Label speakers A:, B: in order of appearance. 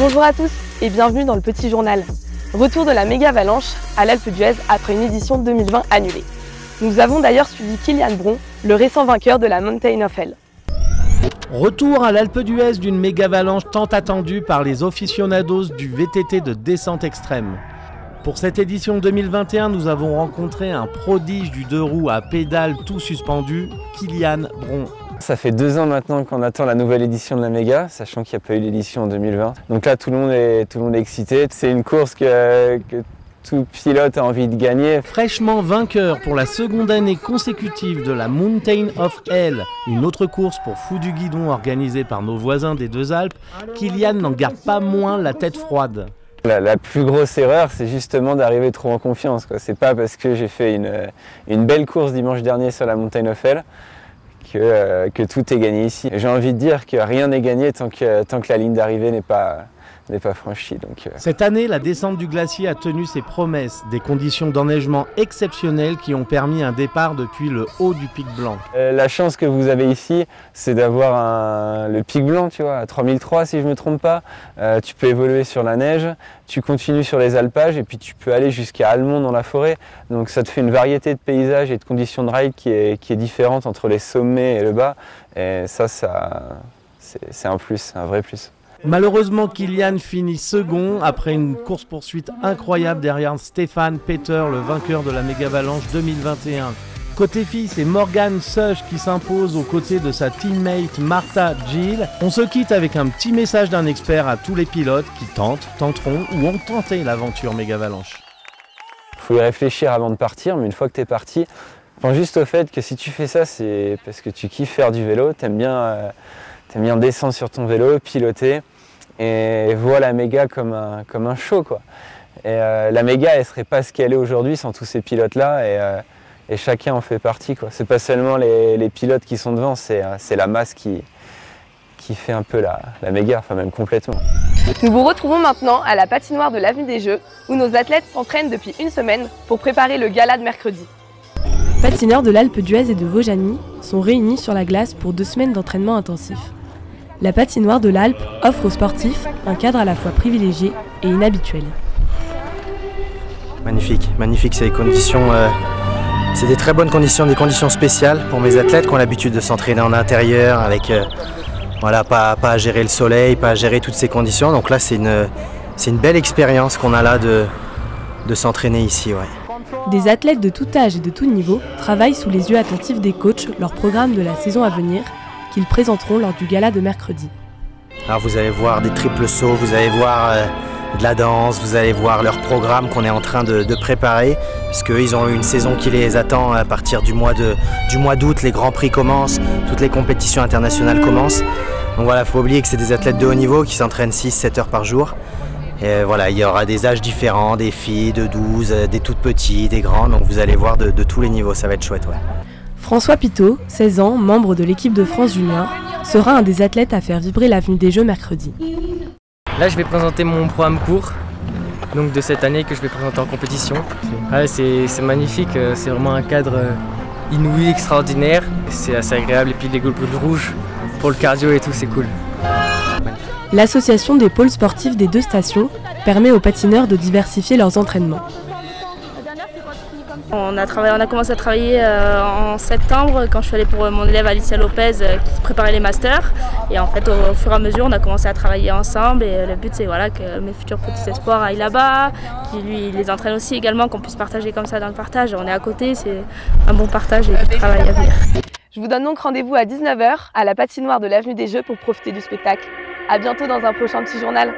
A: Bonjour à tous et bienvenue dans le Petit Journal. Retour de la méga avalanche à l'Alpe d'Huez après une édition 2020 annulée. Nous avons d'ailleurs suivi Kilian Bron, le récent vainqueur de la Mountain of Hell.
B: Retour à l'Alpe d'Huez d'une méga avalanche tant attendue par les aficionados du VTT de descente extrême. Pour cette édition 2021, nous avons rencontré un prodige du 2 roues à pédales tout suspendu, Kilian Bron.
C: Ça fait 2 ans maintenant qu'on attend la nouvelle édition de la Méga, sachant qu'il n'y a pas eu l'édition en 2020. Donc là, tout le monde est excité. C'est une course que tout pilote a envie de gagner.
B: Fraîchement vainqueur pour la seconde année consécutive de la Mountain of Hell, une autre course pour fous du guidon organisée par nos voisins des Deux Alpes, Kilian n'en garde pas moins la tête froide.
C: La plus grosse erreur, c'est justement d'arriver trop en confiance. C'est pas parce que j'ai fait une belle course dimanche dernier sur la Mountain of Hell que tout est gagné ici. J'ai envie de dire que rien n'est gagné tant que la ligne d'arrivée n'est pas franchie.
B: Cette année, la descente du glacier a tenu ses promesses, des conditions d'enneigement exceptionnelles qui ont permis un départ depuis le haut du Pic Blanc.
C: La chance que vous avez ici, c'est d'avoir le Pic Blanc, tu vois, à 3003 si je ne me trompe pas. Tu peux évoluer sur la neige, tu continues sur les alpages et puis tu peux aller jusqu'à Almont dans la forêt. Donc ça te fait une variété de paysages et de conditions de ride qui est différente entre les sommets et le bas. Et ça c'est un plus, un vrai plus.
B: Malheureusement, Kilian finit second après une course-poursuite incroyable derrière Stéphane Peter, le vainqueur de la méga avalanche 2021. Côté filles, c'est Morgane Such qui s'impose aux côtés de sa teammate Martha Gill. On se quitte avec un petit message d'un expert à tous les pilotes qui tenteront ou ont tenté l'aventure méga avalanche.
C: Il faut y réfléchir avant de partir, mais une fois que tu es parti, pense juste au fait que si tu fais ça, c'est parce que tu kiffes faire du vélo, t'aimes bien descendre sur ton vélo, piloter. Et vois la méga comme un show, quoi. Et la méga, elle serait pas ce qu'elle est aujourd'hui sans tous ces pilotes-là, et chacun en fait partie, quoi. C'est pas seulement les pilotes qui sont devant, c'est la masse qui fait un peu la méga, enfin même complètement.
A: Nous vous retrouvons maintenant à la patinoire de l'Avenue des Jeux, où nos athlètes s'entraînent depuis une semaine pour préparer le gala de mercredi.
D: Patineurs de l'Alpe d'Huez et de Vaujany sont réunis sur la glace pour 2 semaines d'entraînement intensif. La patinoire de l'Alpe offre aux sportifs un cadre à la fois privilégié et inhabituel.
E: Magnifique, c'est des conditions, c'est des très bonnes conditions, des conditions spéciales pour mes athlètes qui ont l'habitude de s'entraîner en intérieur avec, voilà, pas à gérer le soleil, pas à gérer toutes ces conditions. Donc là, c'est une belle expérience qu'on a là de s'entraîner ici, ouais.
D: Des athlètes de tout âge et de tout niveau travaillent sous les yeux attentifs des coachs leur programme de la saison à venir, qu'ils présenteront lors du gala de mercredi.
E: Alors vous allez voir des triples sauts, vous allez voir de la danse, vous allez voir leur programme qu'on est en train de préparer, parce qu'ils ont une saison qui les attend à partir du mois d'août, les grands prix commencent, toutes les compétitions internationales commencent. Donc voilà, il ne faut pas oublier que c'est des athlètes de haut niveau qui s'entraînent 6-7 heures par jour. Et voilà, il y aura des âges différents, des filles de 12, des toutes petites, des grands, donc vous allez voir de tous les niveaux, ça va être chouette, ouais.
D: François Pitot, 16 ans, membre de l'équipe de France Junior, sera un des athlètes à faire vibrer l'Avenue des Jeux mercredi.
F: Là, je vais présenter mon programme court, donc de cette année que je vais présenter en compétition. Ah, c'est magnifique, c'est vraiment un cadre inouï, extraordinaire. C'est assez agréable et puis les gouttes rouges pour le cardio et tout, c'est cool.
D: L'association des pôles sportifs des 2 stations permet aux patineurs de diversifier leurs entraînements.
G: On a commencé à travailler en septembre quand je suis allée pour mon élève Alicia Lopez qui préparait les masters. Et en fait, au fur et à mesure, on a commencé à travailler ensemble. Et le but, c'est voilà, que mes futurs petits espoirs aillent là-bas, qu'ils les entraînent aussi également, qu'on puisse partager comme ça dans le partage. On est à côté, c'est un bon partage et du travail à venir.
A: Je vous donne donc rendez-vous à 19 h à la patinoire de l'Avenue des Jeux pour profiter du spectacle. À bientôt dans un prochain Petit Journal.